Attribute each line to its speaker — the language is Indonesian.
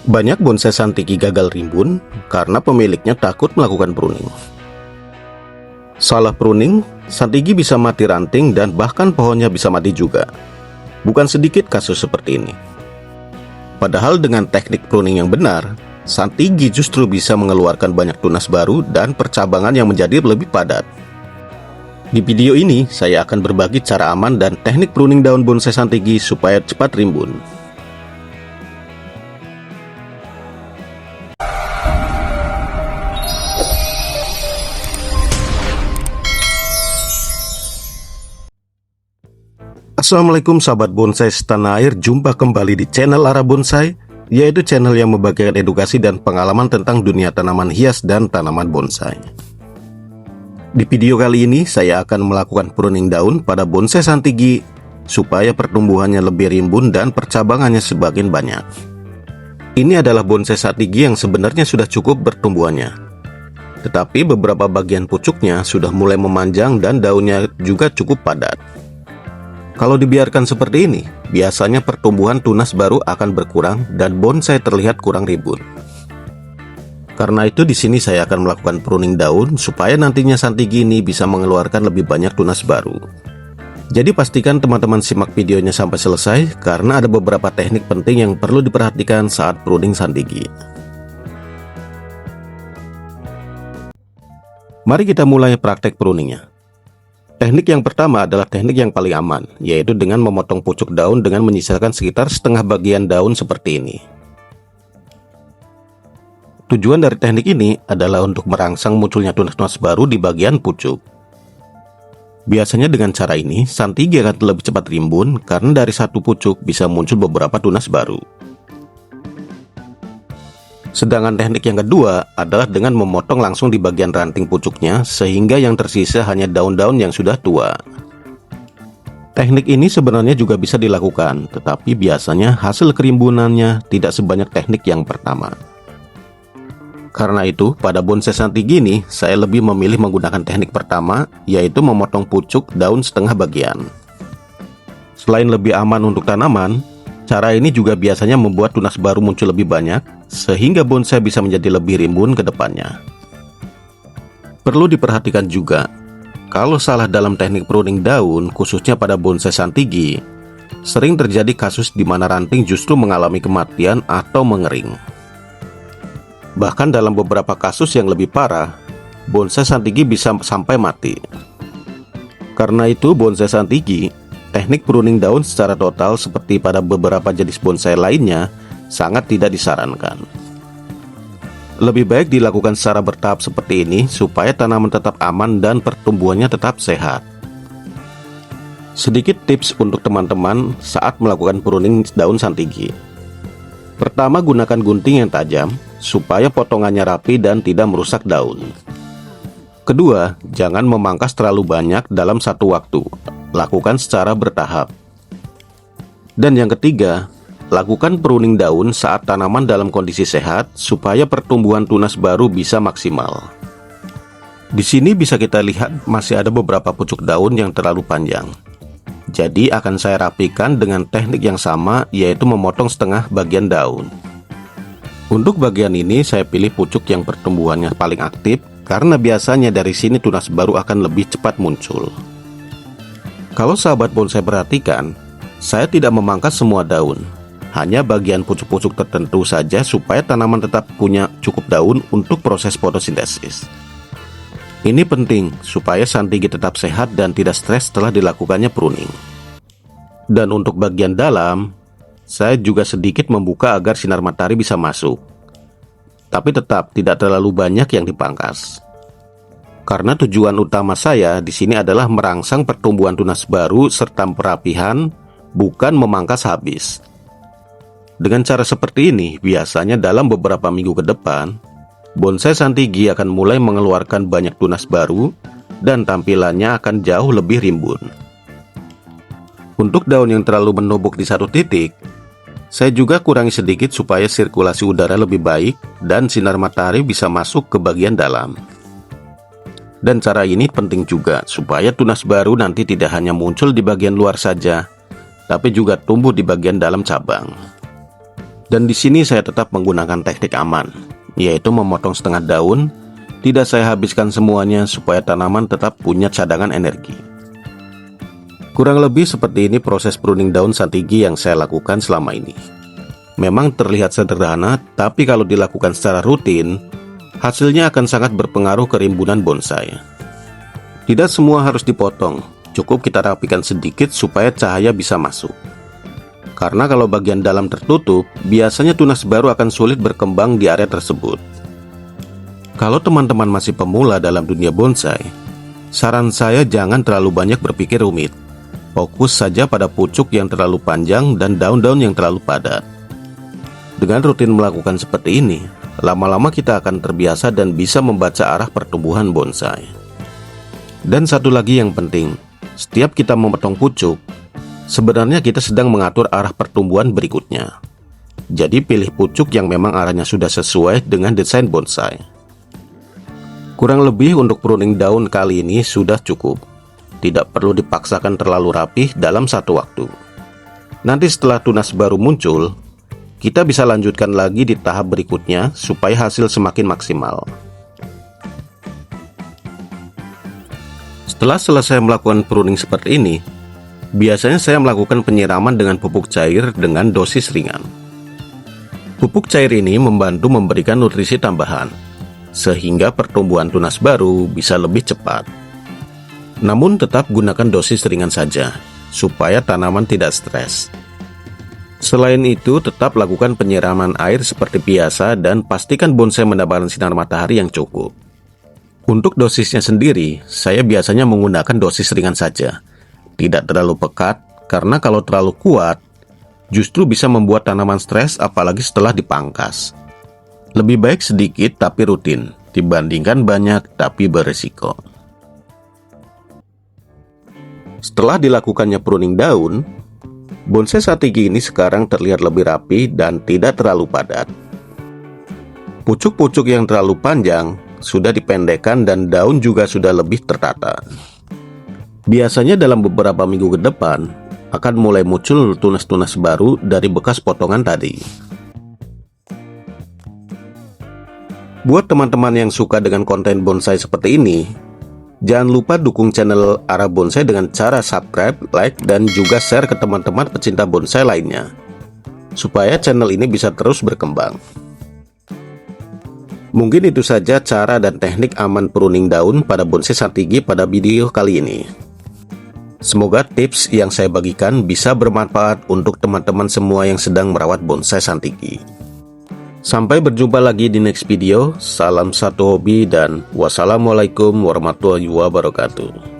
Speaker 1: Banyak bonsai Santigi gagal rimbun karena pemiliknya takut melakukan pruning. Salah pruning, Santigi bisa mati ranting dan bahkan pohonnya bisa mati juga. Bukan sedikit kasus seperti ini. Padahal dengan teknik pruning yang benar, Santigi justru bisa mengeluarkan banyak tunas baru dan percabangan yang menjadi lebih padat. Di video ini, saya akan berbagi cara aman dan teknik pruning daun bonsai Santigi supaya cepat rimbun. Assalamualaikum sahabat bonsai setanah air, jumpa kembali di channel Arah Bonsai, yaitu channel yang membagikan edukasi dan pengalaman tentang dunia tanaman hias dan tanaman bonsai. Di video kali ini saya akan melakukan pruning daun pada bonsai Santigi supaya pertumbuhannya lebih rimbun dan percabangannya semakin banyak. Ini adalah bonsai Santigi yang sebenarnya sudah cukup pertumbuhannya, tetapi beberapa bagian pucuknya sudah mulai memanjang dan daunnya juga cukup padat. Kalau dibiarkan seperti ini, biasanya pertumbuhan tunas baru akan berkurang dan bonsai terlihat kurang rimbun. Karena itu di sini saya akan melakukan pruning daun supaya nantinya Santigi ini bisa mengeluarkan lebih banyak tunas baru. Jadi pastikan teman-teman simak videonya sampai selesai karena ada beberapa teknik penting yang perlu diperhatikan saat pruning Santigi. Mari kita mulai praktek pruningnya. Teknik yang pertama adalah teknik yang paling aman, yaitu dengan memotong pucuk daun dengan menyisakan sekitar setengah bagian daun seperti ini. Tujuan dari teknik ini adalah untuk merangsang munculnya tunas-tunas baru di bagian pucuk. Biasanya dengan cara ini, Santigi akan lebih cepat rimbun karena dari satu pucuk bisa muncul beberapa tunas baru. Sedangkan teknik yang kedua adalah dengan memotong langsung di bagian ranting pucuknya sehingga yang tersisa hanya daun-daun yang sudah tua. Teknik ini sebenarnya juga bisa dilakukan, tetapi biasanya hasil kerimbunannya tidak sebanyak teknik yang pertama. Karena itu, pada bonsai Santigi ini, saya lebih memilih menggunakan teknik pertama, yaitu memotong pucuk daun setengah bagian. Selain lebih aman untuk tanaman, cara ini juga biasanya membuat tunas baru muncul lebih banyak, sehingga bonsai bisa menjadi lebih rimbun ke depannya. Perlu diperhatikan juga, kalau salah dalam teknik pruning daun, khususnya pada bonsai Santigi, sering terjadi kasus di mana ranting justru mengalami kematian atau mengering. Bahkan dalam beberapa kasus yang lebih parah, bonsai Santigi bisa sampai mati. Karena itu, bonsai Santigi, teknik pruning daun secara total seperti pada beberapa jenis bonsai lainnya sangat tidak disarankan. Lebih baik dilakukan secara bertahap seperti ini supaya tanaman tetap aman dan pertumbuhannya tetap sehat. Sedikit tips untuk teman-teman saat melakukan pruning daun Santigi. Pertama, gunakan gunting yang tajam supaya potongannya rapi dan tidak merusak daun. Kedua, jangan memangkas terlalu banyak dalam satu waktu. Lakukan secara bertahap. Dan yang ketiga, lakukan pruning daun saat tanaman dalam kondisi sehat supaya pertumbuhan tunas baru bisa maksimal. Di sini bisa kita lihat masih ada beberapa pucuk daun yang terlalu panjang. Jadi akan saya rapikan dengan teknik yang sama, yaitu memotong setengah bagian daun. Untuk bagian ini saya pilih pucuk yang pertumbuhannya paling aktif karena biasanya dari sini tunas baru akan lebih cepat muncul. Kalau sahabat bonsai perhatikan, saya tidak memangkas semua daun, hanya bagian pucuk-pucuk tertentu saja supaya tanaman tetap punya cukup daun untuk proses fotosintesis. Ini penting supaya Santigi tetap sehat dan tidak stres setelah dilakukannya pruning. Dan untuk bagian dalam, saya juga sedikit membuka agar sinar matahari bisa masuk. Tapi tetap tidak terlalu banyak yang dipangkas. Karena tujuan utama saya di sini adalah merangsang pertumbuhan tunas baru serta perapihan, bukan memangkas habis. Dengan cara seperti ini, biasanya dalam beberapa minggu ke depan, bonsai Santigi akan mulai mengeluarkan banyak tunas baru dan tampilannya akan jauh lebih rimbun. Untuk daun yang terlalu menumpuk di satu titik, saya juga kurangi sedikit supaya sirkulasi udara lebih baik dan sinar matahari bisa masuk ke bagian dalam. Dan cara ini penting juga supaya tunas baru nanti tidak hanya muncul di bagian luar saja, tapi juga tumbuh di bagian dalam cabang. Dan di sini saya tetap menggunakan teknik aman, yaitu memotong setengah daun. Tidak saya habiskan semuanya supaya tanaman tetap punya cadangan energi. Kurang lebih seperti ini proses pruning daun santigi yang saya lakukan selama ini. Memang terlihat sederhana, tapi kalau dilakukan secara rutin, hasilnya akan sangat berpengaruh ke rimbunan bonsai. Tidak semua harus dipotong, cukup kita rapikan sedikit supaya cahaya bisa masuk. Karena kalau bagian dalam tertutup, biasanya tunas baru akan sulit berkembang di area tersebut. Kalau teman-teman masih pemula dalam dunia bonsai, saran saya jangan terlalu banyak berpikir rumit. Fokus saja pada pucuk yang terlalu panjang dan daun-daun yang terlalu padat. Dengan rutin melakukan seperti ini, lama-lama kita akan terbiasa dan bisa membaca arah pertumbuhan bonsai. Dan satu lagi yang penting, setiap kita memotong pucuk, sebenarnya kita sedang mengatur arah pertumbuhan berikutnya. Jadi pilih pucuk yang memang arahnya sudah sesuai dengan desain bonsai. Kurang lebih untuk pruning daun kali ini sudah cukup. Tidak perlu dipaksakan terlalu rapih dalam satu waktu. Nanti setelah tunas baru muncul, kita bisa lanjutkan lagi di tahap berikutnya supaya hasil semakin maksimal. Setelah selesai melakukan pruning seperti ini, biasanya saya melakukan penyiraman dengan pupuk cair dengan dosis ringan. Pupuk cair ini membantu memberikan nutrisi tambahan, sehingga pertumbuhan tunas baru bisa lebih cepat. Namun tetap gunakan dosis ringan saja, supaya tanaman tidak stres. Selain itu, tetap lakukan penyiraman air seperti biasa dan pastikan bonsai mendapatkan sinar matahari yang cukup. Untuk dosisnya sendiri, saya biasanya menggunakan dosis ringan saja. Tidak terlalu pekat, karena kalau terlalu kuat, justru bisa membuat tanaman stres apalagi setelah dipangkas. Lebih baik sedikit tapi rutin, dibandingkan banyak tapi berisiko. Setelah dilakukannya pruning daun, bonsai santigi ini sekarang terlihat lebih rapi dan tidak terlalu padat. Pucuk-pucuk yang terlalu panjang sudah dipendekkan dan daun juga sudah lebih tertata. Biasanya dalam beberapa minggu ke depan akan mulai muncul tunas-tunas baru dari bekas potongan tadi. Buat teman-teman yang suka dengan konten bonsai seperti ini, jangan lupa dukung channel Arah Bonsai dengan cara subscribe, like, dan juga share ke teman-teman pecinta bonsai lainnya, supaya channel ini bisa terus berkembang. Mungkin itu saja cara dan teknik aman pruning daun pada bonsai santigi pada video kali ini. Semoga tips yang saya bagikan bisa bermanfaat untuk teman-teman semua yang sedang merawat bonsai santigi. Sampai berjumpa lagi di next video. Salam satu hobi dan wassalamualaikum warahmatullahi wabarakatuh.